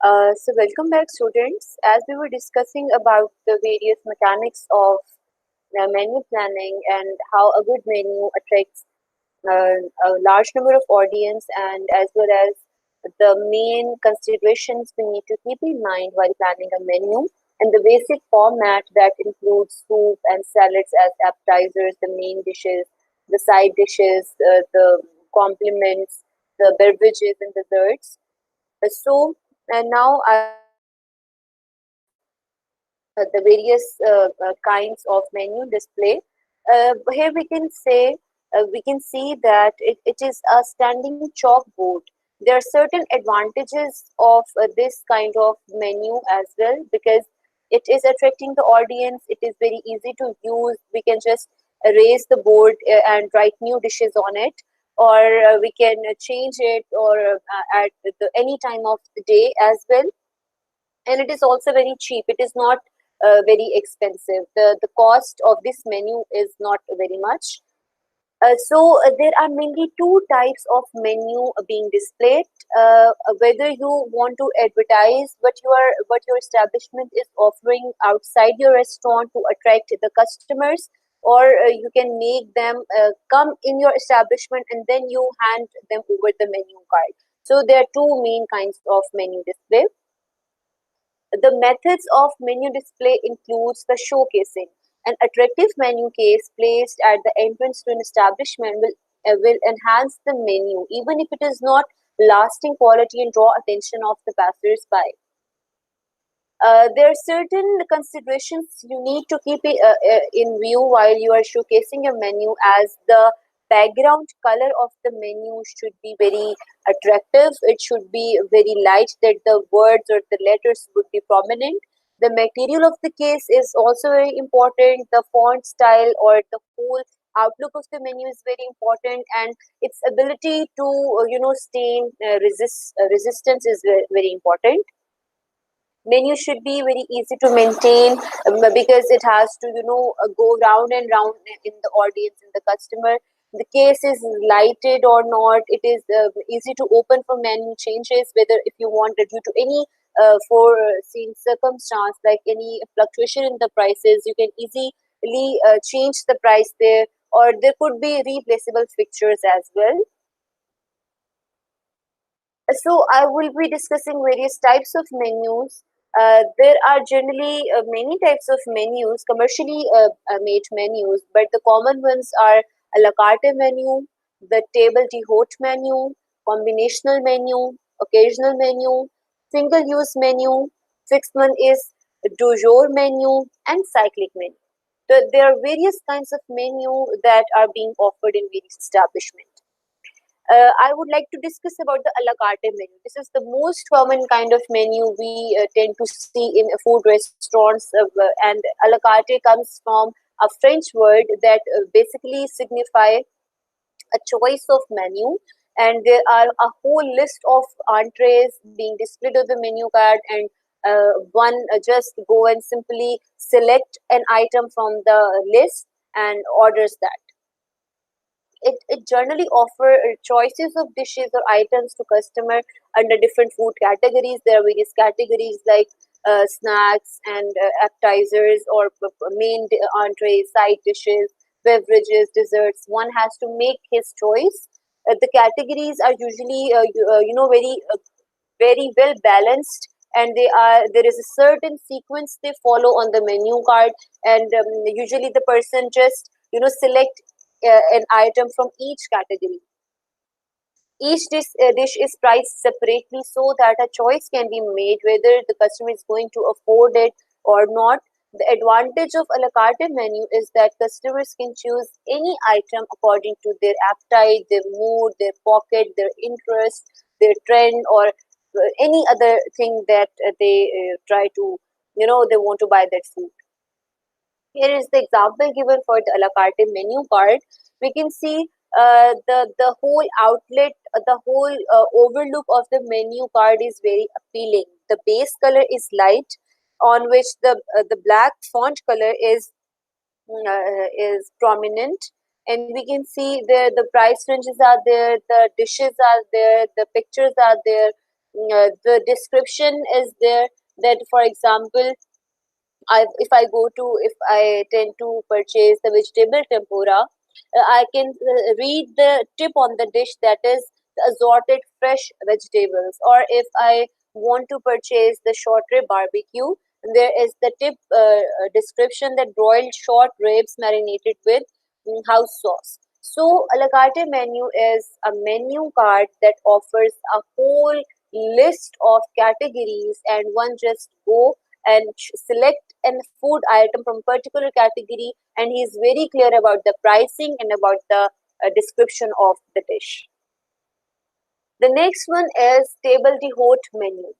So welcome back, students. As we were discussing about the various mechanics of menu planning and how a good menu attracts a large number of audience, and as well as the main considerations we need to keep in mind while planning a menu, and the basic format that includes soup and salads as appetizers, the main dishes, the side dishes, the complements, the beverages and desserts. So, and now I would like to discuss the various kinds of menu display. Here we can see that it is a standing chalkboard. There are certain advantages of this kind of menu as well, because it is attracting the audience. It is very easy to use. We can just raise the board and write new dishes on it, or we can change it or at any time of the day as well. And it is also very cheap. It is not very expensive. The cost of this menu is not very much. So there are mainly two types of menu being displayed. Whether you want to advertise what your establishment is offering outside your restaurant to attract the customers, or you can make them come in your establishment and then you hand them over the menu card. So there are two main kinds of menu display. The methods of menu display includes the showcasing. An attractive menu case placed at the entrance to an establishment will enhance the menu, even if it is not lasting quality and draw attention of the passers-by. There are certain considerations you need to keep in view while you are showcasing your menu, as the background color of the menu should be very attractive. It should be very light, that the words or the letters would be prominent. The material of the case is also very important. The font style or the whole outlook of the menu is very important, and its ability to stain resistance is very important. Menu should be very easy to maintain, because it has to go round and round in the audience, in the customer. The case is lighted or not, it is easy to open for menu changes, whether if you want it due to any foreseen circumstance like any fluctuation in the prices, you can easily change the price there, or there could be replaceable fixtures as well. So I will be discussing various types of menus. There are generally many types of menus, commercially made menus, but the common ones are a la carte menu, the table d'hôte menu, combinational menu, occasional menu, single use menu, fixed one is du jour menu, and cyclic menu. There are various kinds of menu that are being offered in various establishments. I would like to discuss about the a la carte menu. This is the most common kind of menu we tend to see in food restaurants, and a la carte comes from a French word that basically signify a choice of menu, and there are a whole list of entrees being displayed on the menu card, and one just go and simply select an item from the list and orders that. It generally offer choices of dishes or items to customer under different food categories. There are various categories like snacks and appetizers, or entrees, side dishes, beverages, desserts. One has to make his choice. The categories are usually very well balanced, and there is a certain sequence they follow on the menu card, and usually the person just select an item from each category. Each dish is priced separately so that a choice can be made whether the customer is going to afford it or not. The advantage of a la carte menu is that customers can choose any item according to their appetite, their mood, their pocket, their interest, their trend, or any other thing that they try to, they want to buy that food. Here is the example given for the a la carte menu card. We can see the whole outlet, the whole overlook of the menu card is very appealing. The base color is light, on which the black font color is prominent, and we can see the price ranges are there, the dishes are there, the pictures are there. The description is there that, for example, if I tend to purchase the vegetable tempura, I can read the tip on the dish, that is the assorted fresh vegetables. Or if I want to purchase the short rib barbecue, there is the tip description that broiled short ribs marinated with house sauce. So a la carte menu is a menu card that offers a whole list of categories, and one just go and select a food item from particular category, and he is very clear about the pricing and about the description of the dish. The next one is table d'hote menu.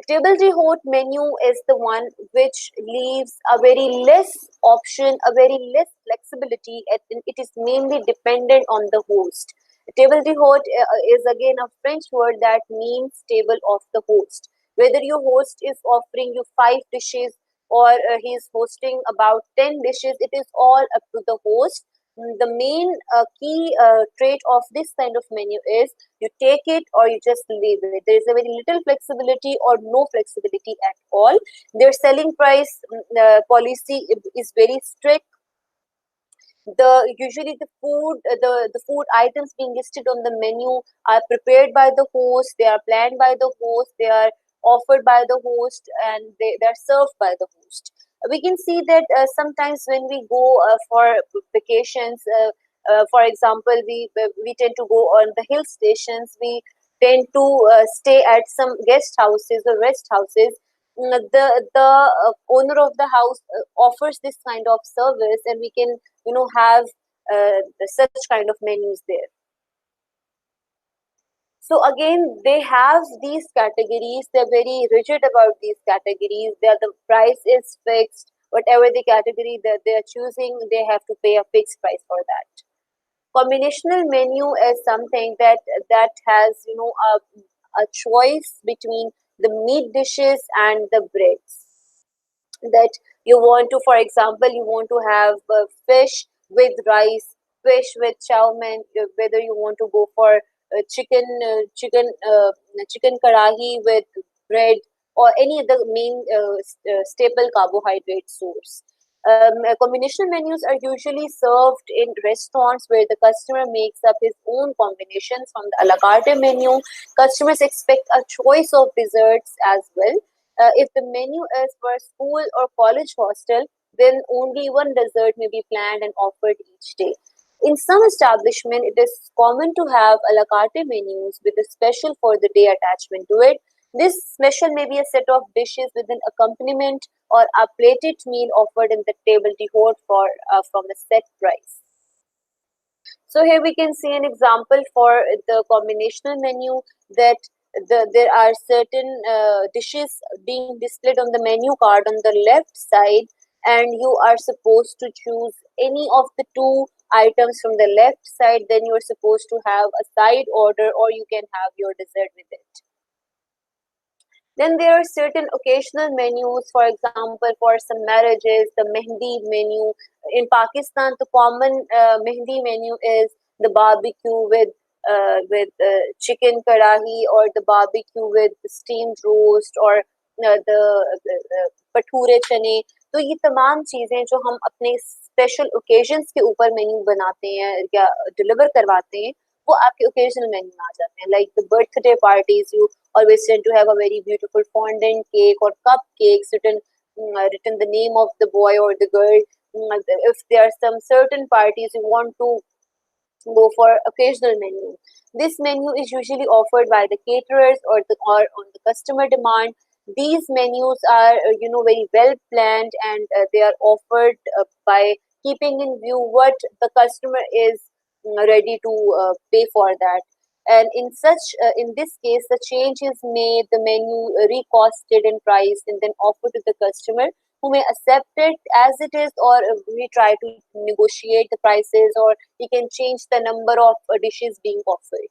Table d'hote menu is the one which leaves a very less option, a very less flexibility. It is mainly dependent on the host. Table d'hote is again a French word that means table of the host. Whether your host is offering you 5 dishes, or he is hosting about 10 dishes, it is all up to the host. The main key trait of this kind of menu is you take it or you just leave it. There is a very little flexibility or no flexibility at all. Their selling price policy is very strict. The usually the food items being listed on the menu are prepared by the host, they are planned by the host, they are offered by the host, and they are served by the host. We can see that sometimes when we go for vacations, for example, we tend to go on the hill stations, we tend to stay at some guest houses or rest houses. The owner of the house offers this kind of service, and we can have such kind of menus there. So again, they have these categories, they're very rigid about these categories, the price is fixed. Whatever the category that they are choosing, they have to pay a fixed price for that. Combinational menu is something that has a choice between the meat dishes and the breads. That you want to, for example, you want to have fish with rice, fish with chow mein, whether you want to go for chicken karahi with bread, or any other main staple carbohydrate source. Combinational menus are usually served in restaurants where the customer makes up his own combinations from the a la carte menu. Customers expect a choice of desserts as well. If the menu is for school or college hostel, then only one dessert may be planned and offered each day. In some establishment, it is common to have a la carte menus with a special for the day attachment to it. This special may be a set of dishes with an accompaniment or a plated meal offered in the table d'hote for from a set price. So here we can see an example for the combinational menu, that there are certain dishes being displayed on the menu card on the left side, and you are supposed to choose any of the two items from the left side. Then you are supposed to have a side order, or you can have your dessert with it. Then there are certain occasional menus, for example, for some marriages, the mehndi menu. In Pakistan, the common mehndi menu is the barbecue with chicken karahi, or the barbecue with steamed roast, or the bhature चने. तो ये तमाम चीज़ें जो हम अपने special occasions के ऊपर मेन्यू बनाते हैं या डिलीवर करवाते हैं, वो आपके ओकेजनल मेन्यू में आ जाते हैं. Like the birthday parties, you always tend to have a very beautiful fondant cake or cupcakes written the name of the boy or the girl. If there are some certain parties you want to go for occasional menu, this menu is usually offered by the caterers or on the customer demand. These menus are very well planned, and they are offered by keeping in view what the customer is ready to pay for that. And in this case, the change is made, the menu recosted and priced, and then offered to the customer, who may accept it as it is, or we try to negotiate the prices, or we can change the number of dishes being offered.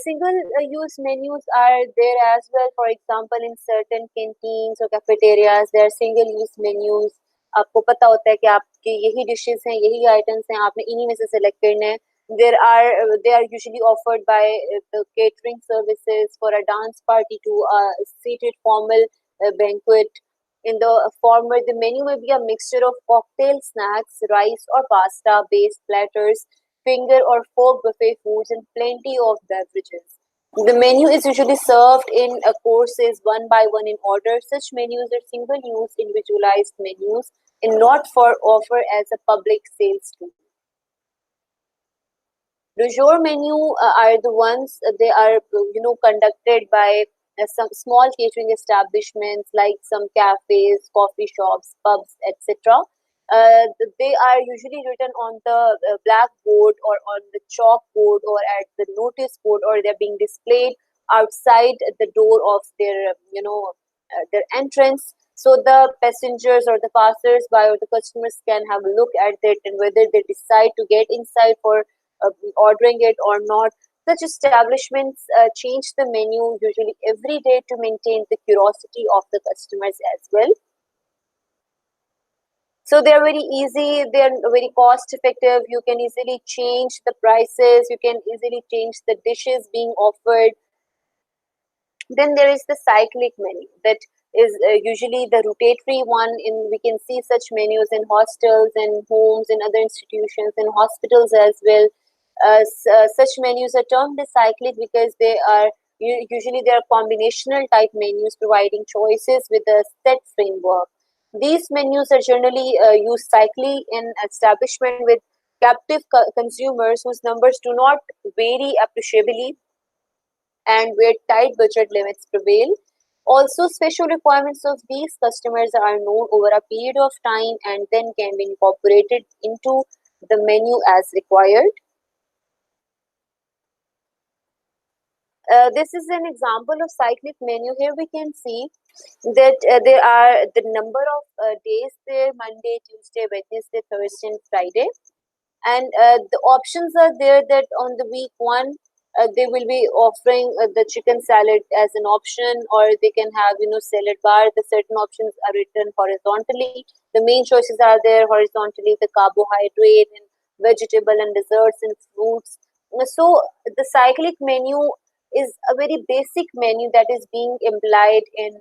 Single use menus are there as well. For example, in certain canteens or cafeterias, there are single use menus. आपको पता होता है कि आपके यही dishes हैं, यही items हैं, आपने इन्हीं में से सेलेक्ट करना है. They are usually offered by the catering services for a dance party to a seated formal banquet. In the former, the menu may be a mixture of cocktail snacks, rice or pasta based platters, finger or fork buffet foods, and plenty of beverages. The menu is usually served in courses one by one in order. Such menus are single use individualized menus and not for offer as a public sales tool. The jour menu are the ones they are conducted by some small catering establishments like some cafes, coffee shops, pubs, etc. They are usually written on the blackboard or on the chalkboard or at the notice board, or they're being displayed outside the door of their their entrance, so the passengers or the passers by or the customers can have a look at it, and whether they decide to get inside for ordering it or not. Such establishments change the menu usually every day to maintain the curiosity of the customers as well. So they are very easy, they are very cost effective. You can easily change the prices, you can easily change the dishes being offered. Then there is the cyclic menu that is usually the rotatory one. In we can see such menus in hostels and homes and other institutions and hospitals as well. Such menus are termed as cyclic because they are usually they are combinational type menus providing choices with a set framework. These menus are generally used cyclically in establishment with captive consumers whose numbers do not vary appreciably and where tight budget limits prevail. Also, special requirements of these customers are known over a period of time and then can be incorporated into the menu as required. This is an example of cyclic menu. Here we can see that there are the number of days there: Monday, Tuesday, Wednesday, Thursday, and Friday. And the options are there that on the week one they will be offering the chicken salad as an option, or they can have salad bar. The certain options are written horizontally. The main choices are there horizontally: the carbohydrate and vegetable and desserts and fruits. So the cyclic menu is a very basic menu that is being implied in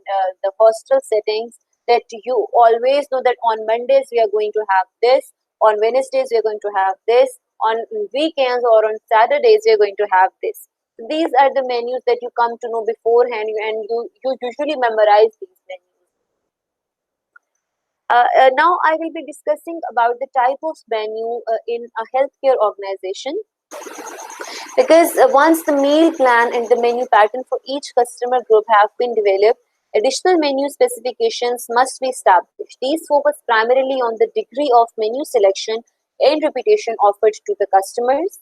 the hostel settings, that you always know that on Mondays we are going to have this, on Wednesdays we are going to have this, on weekends or on Saturdays we are going to have this. These are the menus that you come to know beforehand, and you usually memorize these menus. Now I will be discussing about the type of menu in a healthcare organization, because once the meal plan and the menu pattern for each customer group have been developed, additional menu specifications must be established. These focus primarily on the degree of menu selection and reputation offered to the customers.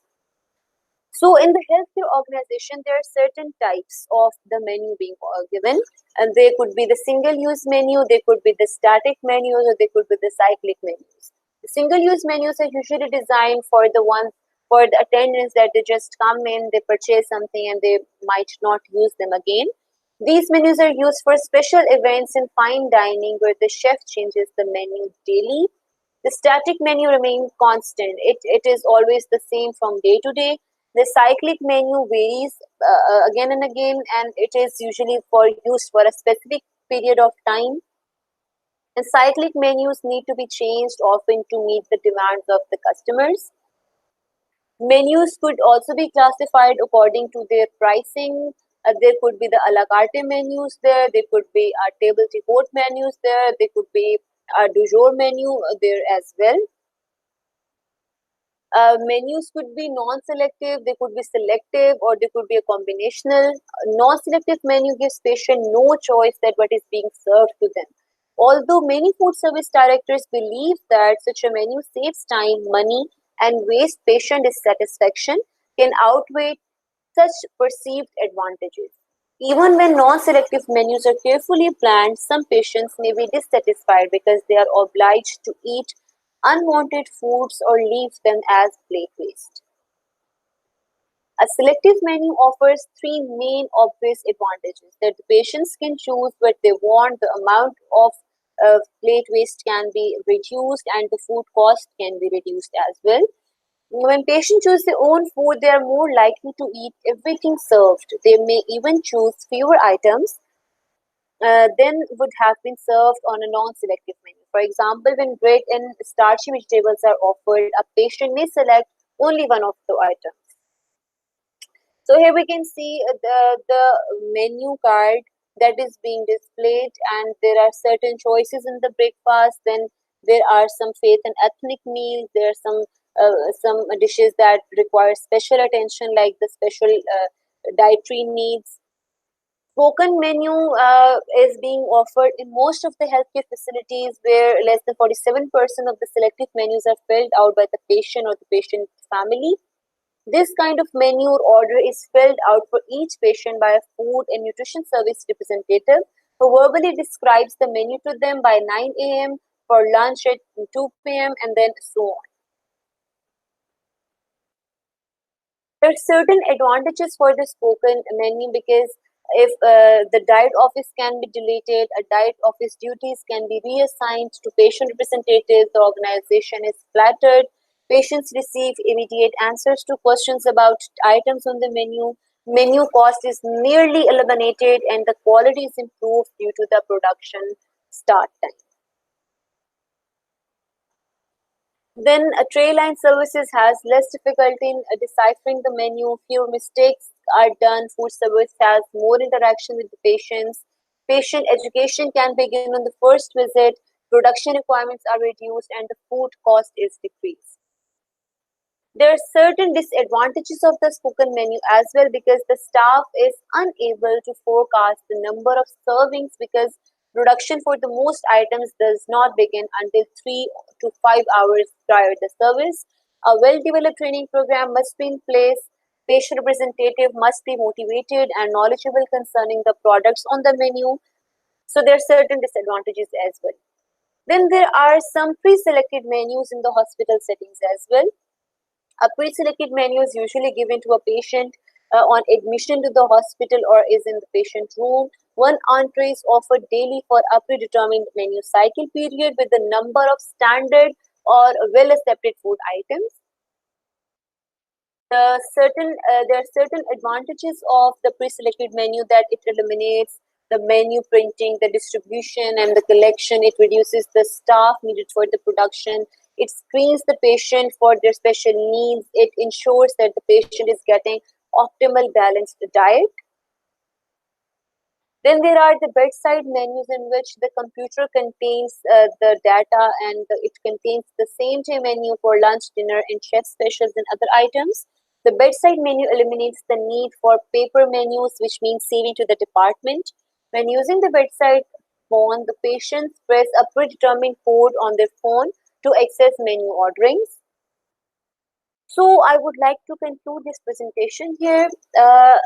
So, in the healthcare organization, there are certain types of the menu being given, and they could be the single use menu, they could be the static menus, or they could be the cyclic menus. The single use menus are usually designed for the ones for the attendants that they just come in, they purchase something, and they might not use them again. These menus are used for special events in fine dining where the chef changes the menu daily. The static menu remains constant. It is always the same from day to day. The cyclic menu varies again and again, and it is usually for used for a specific period of time. And cyclic menus need to be changed often to meet the demands of the customers. Menus could also be classified according to their pricing. There could be the a la carte menus there. There could be table d'hote menus there. There could be a du jour menu there as well. Menus could be non-selective, they could be selective, or they could be a combinational. Non-selective menu gives patient no choice that what is being served to them. Although many food service directors believe that such a menu saves time, money, and waste patient dissatisfaction can outweigh such perceived advantages. Even when non-selective menus are carefully planned, some patients may be dissatisfied because they are obliged to eat unwanted foods or leave them as plate waste. A selective menu offers three main obvious advantages: that the patients can choose what they want, the amount of plate waste can be reduced, and the food cost can be reduced as well. When patients choose their own food, they are more likely to eat everything served. They may even choose fewer items than would have been served on a non-selective menu. For example, when bread and starchy vegetables are offered, a patient may select only one of the items. So here we can see the menu card that is being displayed, and there are certain choices in the breakfast. Then there are some faith and ethnic meals. There are some dishes that require special attention, like the special dietary needs. Spoken menu is being offered in most of the healthcare facilities, where less than 47% of the selective menus are filled out by the patient or the patient family. This kind of menu order is filled out for each patient by a food and nutrition service representative who verbally describes the menu to them by 9 a.m., for lunch at 2 p.m., and then so on. There are certain advantages for the spoken menu, because if the diet office can be deleted, a diet office duties can be reassigned to patient representatives, the organization is flattered, patients receive immediate answers to questions about items on the menu cost is nearly eliminated, and the quality is improved due to the production start time. Then tray line services has less difficulty in deciphering the menu. Fewer mistakes are done. Food service has more interaction with the patients. Patient education can begin on the first visit. Production requirements are reduced, and the food cost is decreased. There are certain disadvantages of the spoken menu as well, because the staff is unable to forecast the number of servings, because production for the most items does not begin until 3 to 5 hours prior to the service. A well developed training program must be in place. Patient representative must be motivated and knowledgeable concerning the products on the menu. So there are certain disadvantages as well. Then there are some pre-selected menus in the hospital settings as well. A pre-selected menu is usually given to a patient on admission to the hospital or is in the patient room. One entree is offered daily for a predetermined menu cycle period with a number of standard or well-accepted food items. There are certain advantages of the pre-selected menu, that it eliminates the menu printing, the distribution, and the collection. It reduces the staff needed for the production. It screens the patient for their special needs. It ensures that the patient is getting optimal balanced diet. Then there are the bedside menus, in which the computer contains the data, and it contains the same day menu for lunch, dinner, and chef specials and other items. The bedside menu eliminates the need for paper menus, which means saving to the department. When using the bedside phone, the patients press a predetermined code on their phone to access menu orderings. So I would like to conclude this presentation here.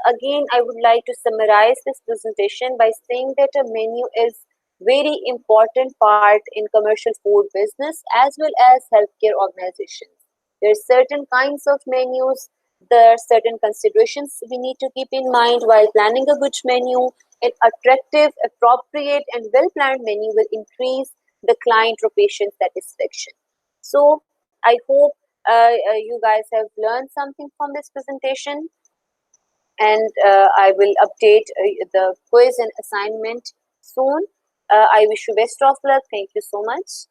Again, I would like to summarize this presentation by saying that a menu is very important part in commercial food business as well as healthcare organizations. There are certain kinds of menus. There are certain considerations we need to keep in mind while planning a good menu. An attractive, appropriate, and well-planned menu will increase the client or patient satisfaction. So I hope you guys have learned something from this presentation, and I will update the quiz and assignment soon. I wish you best of luck. Thank you so much.